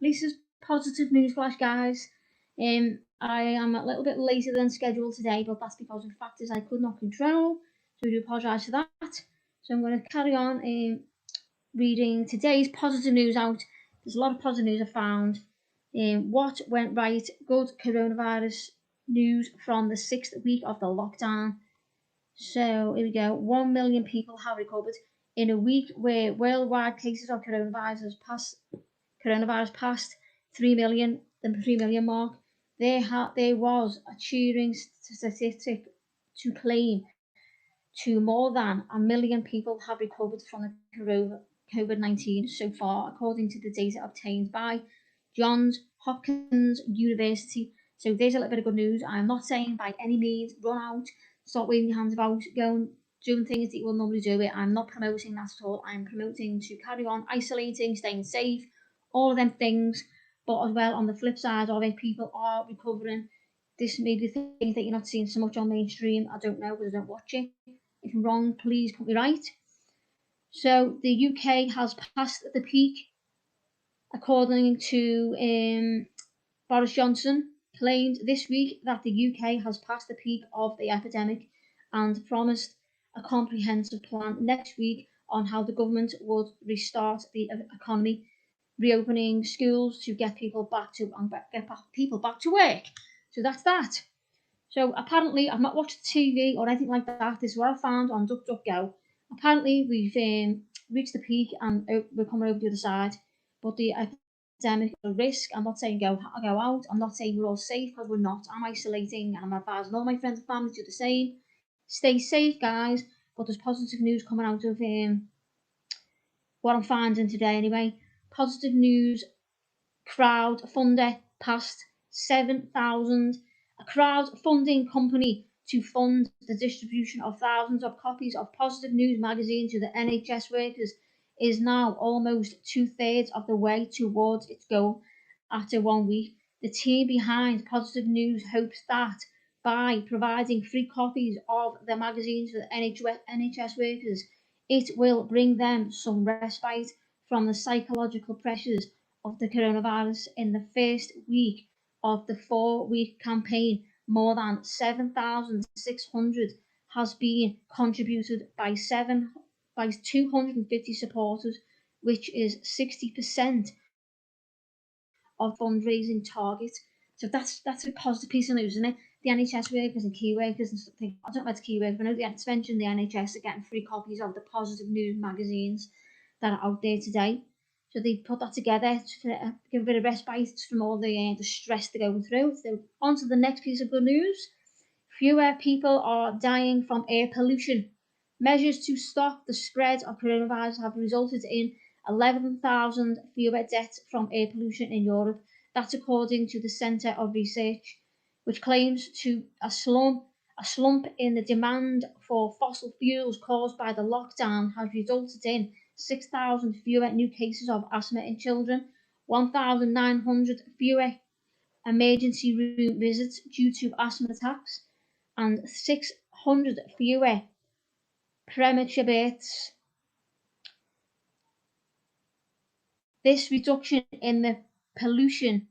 Lisa's positive news flash, guys. I am a little bit later than scheduled today, but that's because of factors I could not control. So I do apologise for that. So I'm going to carry on reading today's positive news out. There's a lot of positive news I found. What went right? Good coronavirus news from the 6th week of the lockdown. So here we go. 1 million people have recovered in a week where worldwide cases of coronavirus passed 3 million, the 3 million mark. There was a cheering statistic to claim to more than 1 million people have recovered from the COVID-19 so far, according to the data obtained by Johns Hopkins University. So there's a little bit of good news. I'm not saying by any means run out, stop waving your hands about, go and doing things that you will normally do it. I'm not promoting that at all. I'm promoting to carry on isolating, staying safe, all of them things. But as well, on the flip side of it, people are recovering. This made me think that you're not seeing so much on mainstream. I don't know because I don't watch it. If I'm wrong, please put me right. So the UK has passed the peak, according to Boris Johnson, claimed this week that the UK has passed the peak of the epidemic and promised a comprehensive plan next week on how the government would restart the economy, reopening schools to get people back to work. So that's that. So apparently, I've not watched TV or anything like that. This is what I found on DuckDuckGo. Apparently, we've reached the peak and we're coming over the other side. But the epidemic risk, I'm not saying go out. I'm not saying we're all safe because we're not. I'm isolating and I'm advising all my friends and family to do the same. Stay safe, guys. But there's positive news coming out of what I'm finding today anyway. Positive news, crowdfunder passed 7,000. A crowdfunding company to fund the distribution of thousands of copies of Positive News magazine to the NHS workers is now almost 2/3 of the way towards its goal. After 1 week, the team behind Positive News hopes that by providing free copies of the magazine to the NHS workers, it will bring them some respite from the psychological pressures of the coronavirus. In the first week of the 4-week campaign, more than 7,600 has been contributed by 250 supporters, which is 60% of fundraising target. So that's a positive piece of news, isn't it? The NHS workers and key workers and stuff. I don't know about the key workers, but I know the extension the NHS are getting free copies of the Positive News magazines that are out there today. So they put that together to give a bit of respite from all the stress they're going through. So on to the next piece of good news. Fewer people are dying from air pollution. Measures to stop the spread of coronavirus have resulted in 11,000 fewer deaths from air pollution in Europe. That's according to the Centre of Research, which claims to a slump in the demand for fossil fuels caused by the lockdown has resulted in 6,000 fewer new cases of asthma in children, 1,900 fewer emergency room visits due to asthma attacks, and 600 fewer premature births. This reduction in the pollution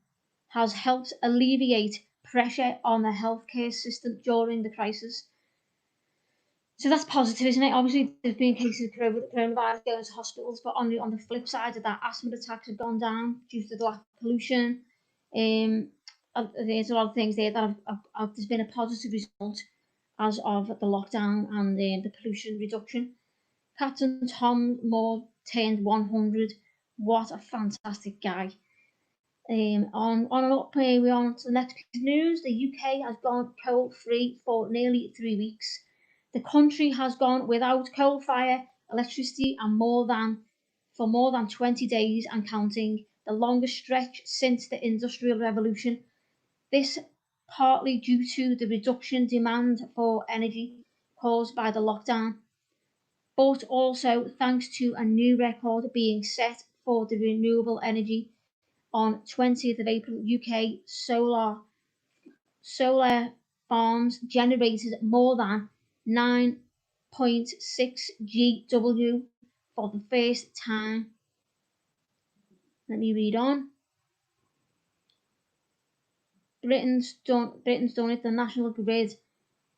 has helped alleviate pressure on the healthcare system during the crisis. So that's positive, isn't it? Obviously, there's been cases of coronavirus going to hospitals, but on the flip side of that, asthma attacks have gone down due to the lack of pollution. There's a lot of things there that there's been a positive result as of the lockdown and the pollution reduction. Captain Tom Moore turned 100. What a fantastic guy. On and up, we're on to the next piece of news. The UK has gone coal-free for nearly 3 weeks. The country has gone without coal-fired electricity for more than 20 days and counting, the longest stretch since the Industrial Revolution. This partly due to the reduction demand for energy caused by the lockdown, but also thanks to a new record being set for the renewable energy. On 20th of April, UK solar farms generated more than 9.6 GW for the first time. Let me read on. Britain's done it. The National Grid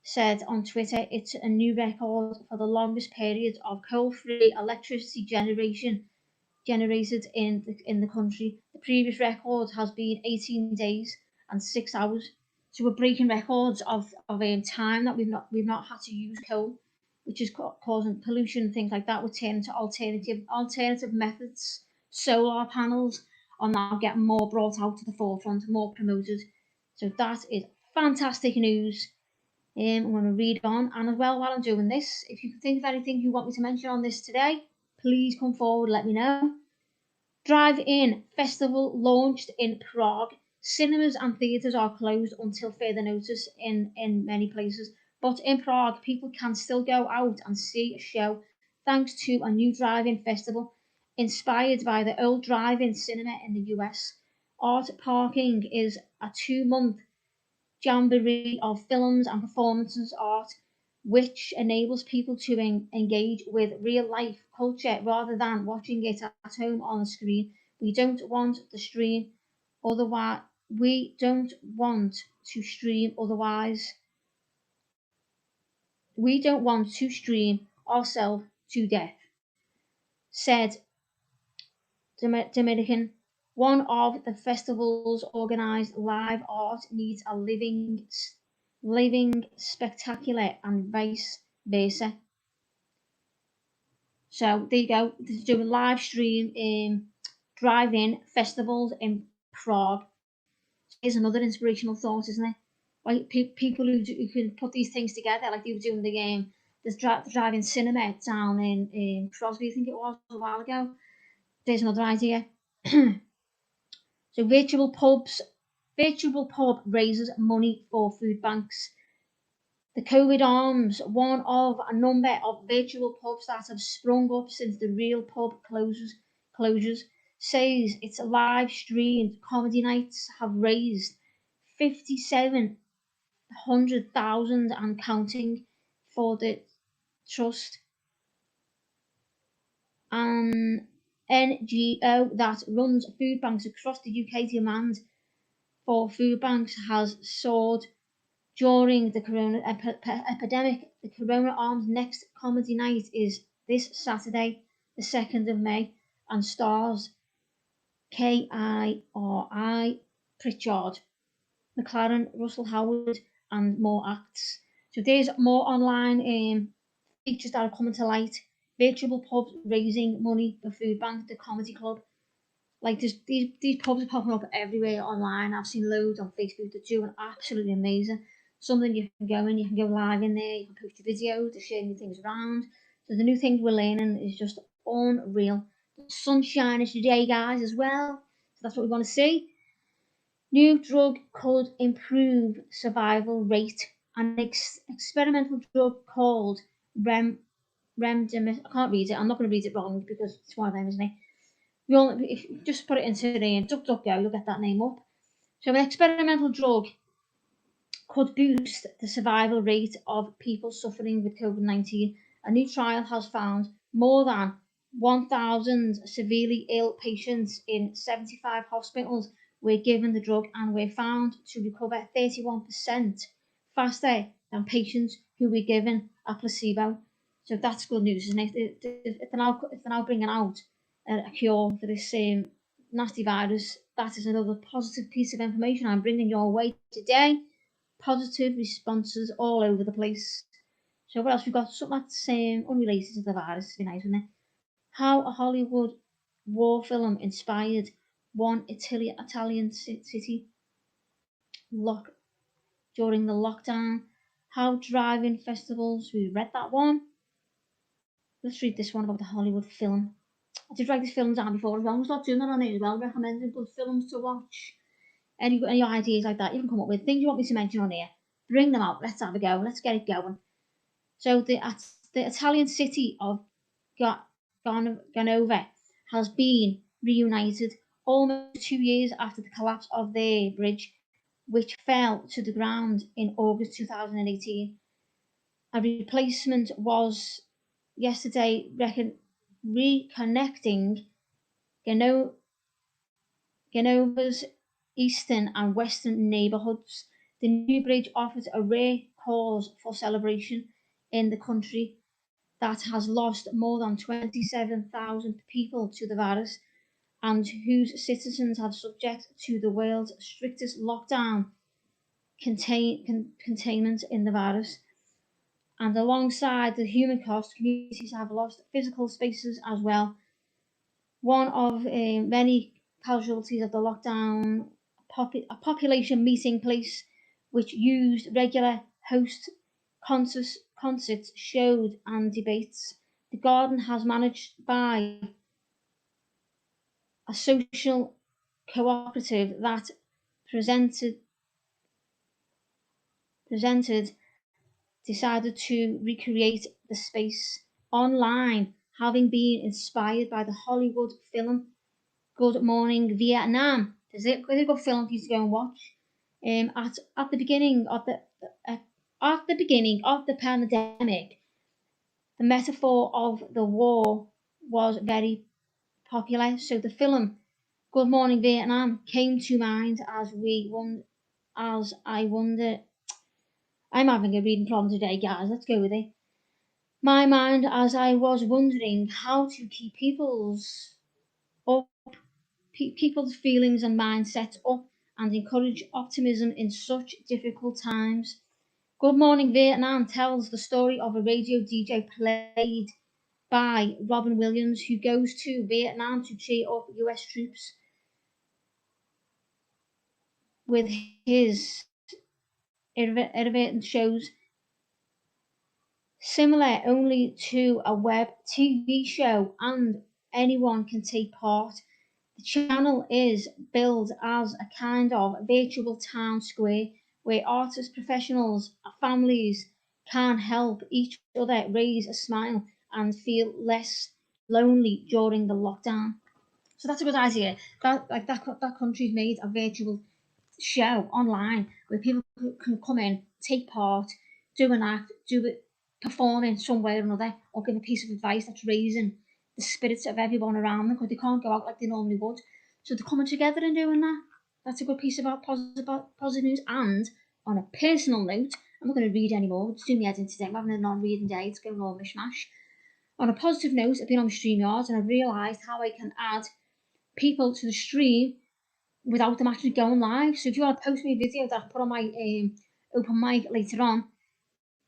said on Twitter it's a new record for the longest period of coal-free electricity generated in the country. The previous record has been 18 days and 6 hours. So we're breaking records of time that we've not had to use coal, which is causing pollution and things like that. We're turning to alternative methods. Solar panels are now getting more brought out to the forefront, more promoted. So that is fantastic news. I'm going to read on, and as well, while I'm doing this, if you can think of anything you want me to mention on this today, please come forward, let me know. Drive-in festival launched in Prague. Cinemas and theatres are closed until further notice in many places, but in Prague, people can still go out and see a show thanks to a new drive-in festival inspired by the old drive-in cinema in the US. Art Parking is a 2-month jamboree of films and performances art, which enables people to engage with real life culture rather than watching it at home on the screen. We don't want to stream otherwise. We don't want to stream otherwise. We don't want to stream ourselves to death, said Dominican. One of the festival's organised live art needs a living spectacular and vice versa. So there you go. They're doing live stream drive-in festivals in Prague. Here's another inspirational thought, isn't it? Like people who can put these things together, like they were doing the drive-in cinema down in Crosby, I think it was a while ago. There's another idea. So virtual pub raises money for food banks. The COVID Arms, one of a number of virtual pubs that have sprung up since the real pub closures, says its live streamed comedy nights have raised 5,700,000 and counting for the trust. An NGO that runs food banks across the UK demand for food banks has soared during the corona epidemic. The Corona Arms next comedy night is this Saturday, the 2nd of May, and stars Kiri Pritchard, McLaren, Russell Howard, and more acts. So there's more online features that are coming to light. Virtual pubs raising money for food bank, the comedy club. Like these pubs are popping up everywhere online. I've seen loads on Facebook. They're doing absolutely amazing. Something you can go in, you can go live in there, you can post your videos, they're sharing things around. So the new things we're learning is just unreal. The sun's shining today, guys, as well. So that's what we want to see. New drug could improve survival rate. An experimental drug called Remdesivir. I can't read it. I'm not going to read it wrong because it's one of them, isn't it? If you just put it into the DuckDuckGo, you'll get that name up. So an experimental drug could boost the survival rate of people suffering with COVID-19. A new trial has found more than 1,000 severely ill patients in 75 hospitals were given the drug and were found to recover 31% faster than patients who were given a placebo. So that's good news, isn't it? If they're now bringing out a cure for this nasty virus, that is another positive piece of information I'm bringing your way today. Positive responses all over the place. So what else we've got? Something that's unrelated to the virus. It'd be nice, wouldn't it? How a Hollywood war film inspired one Italian city during the lockdown. How drive-in festivals. We read that one. Let's read this one about the Hollywood film. I did write this film down before as well. We'll start doing that on here as well. Recommending good films to watch. Any ideas like that you can come up with, things you want me to mention on here, bring them out. Let's have a go. Let's get it going. So the Italian city of Genova has been reunited almost 2 years after the collapse of their bridge, which fell to the ground in August 2018. A replacement was yesterday reconnecting Genova's eastern and western neighbourhoods. The new bridge offers a rare cause for celebration in the country that has lost more than 27,000 people to the virus and whose citizens have subject to the world's strictest lockdown containment in the virus. And alongside the human cost, communities have lost physical spaces as well. One of many casualties of the lockdown, a population meeting place which used regular host concerts, shows and debates. The garden has managed by a social cooperative that presented decided to recreate the space online, having been inspired by the Hollywood film Good Morning Vietnam. There's a really good film for you to go and watch. At the beginning of the pandemic, the metaphor of the war was very popular. So the film Good Morning Vietnam came to mind as I wonder. I'm having a reading problem today, guys. Let's go with it. My mind as I was wondering how to keep people's feelings and mindsets up and encourage optimism in such difficult times. Good Morning Vietnam tells the story of a radio DJ played by Robin Williams who goes to Vietnam to cheer up US troops with his irreverent shows similar only to a web TV show and anyone can take part. The channel is billed as a kind of virtual town square where artists, professionals, and families can help each other raise a smile and feel less lonely during the lockdown. So that's a good idea. That country's made a virtual show online where people can come in, take part, do an act, do it, perform in some way or another, or give a piece of advice that's raising the spirits of everyone around them because they can't go out like they normally would. So they're coming together and doing that. That's a good piece about positive news. And on a personal note, I'm not going to read anymore. It's doing me head in today. I'm having a non-reading day. It's going all mishmash. On a positive note, I've been on my StreamYard and I've realised how I can add people to the stream without them actually going live. So if you want to post me a video that I put on my open mic later on,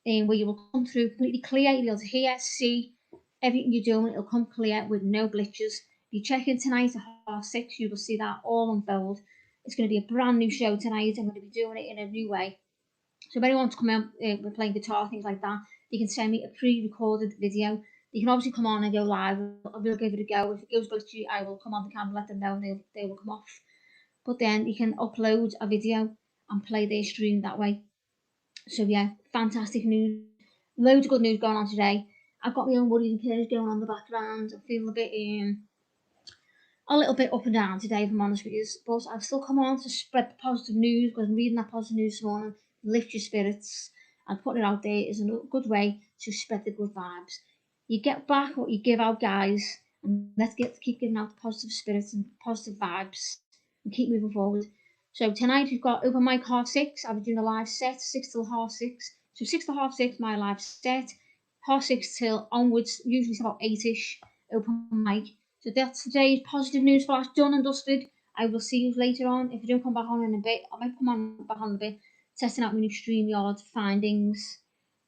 where you will come through completely clear, you'll be able to hear, see everything you're doing, it'll come clear with no glitches. If you check in tonight at 6:30, you will see that all unfold. It's going to be a brand new show tonight. I'm going to be doing it in a new way. So if anyone wants to come out with playing guitar, things like that, you can send me a pre-recorded video. You can obviously come on and go live. We'll give it a go. If it goes glitchy, I will come on the camera, let them know, and they will come off. But then you can upload a video and play their stream that way. So yeah, fantastic news. Loads of good news going on today. I've got my own worries and cares going on in the background. I'm feeling a little bit up and down today, if I'm honest with you. But I've still come on to spread the positive news because I'm reading that positive news this morning. Lift your spirits and putting it out there is a good way to spread the good vibes. You get back what you give out, guys, and let's keep giving out the positive spirits and positive vibes and keep moving forward. So tonight we've got open mic 6:30. I'll be doing a live set 6 till 6:30. So 6 to 6:30 my live set. 6:30 till onwards, usually it's about 8ish open mic. So that's today's positive news flash done and dusted. I will see you later on. If you don't come back on in a bit, I might come on back on a bit, testing out my new StreamYard findings.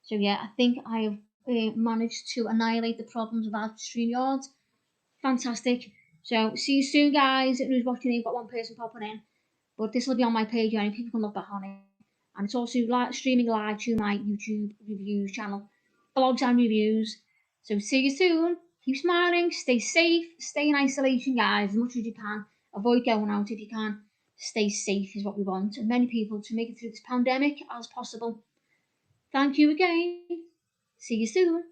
So yeah, I think I have managed to annihilate the problems about StreamYard. Fantastic. So see you soon, guys. Who's watching? You've got one person popping in, but this will be on my page, and people can look back on it. And it's also streaming live to my YouTube reviews channel, blogs and reviews. So see you soon. Keep smiling, stay safe, stay in isolation, guys, as much as you can. Avoid going out if you can. Stay safe is what we want, and many people to make it through this pandemic as possible. Thank you again. See you soon.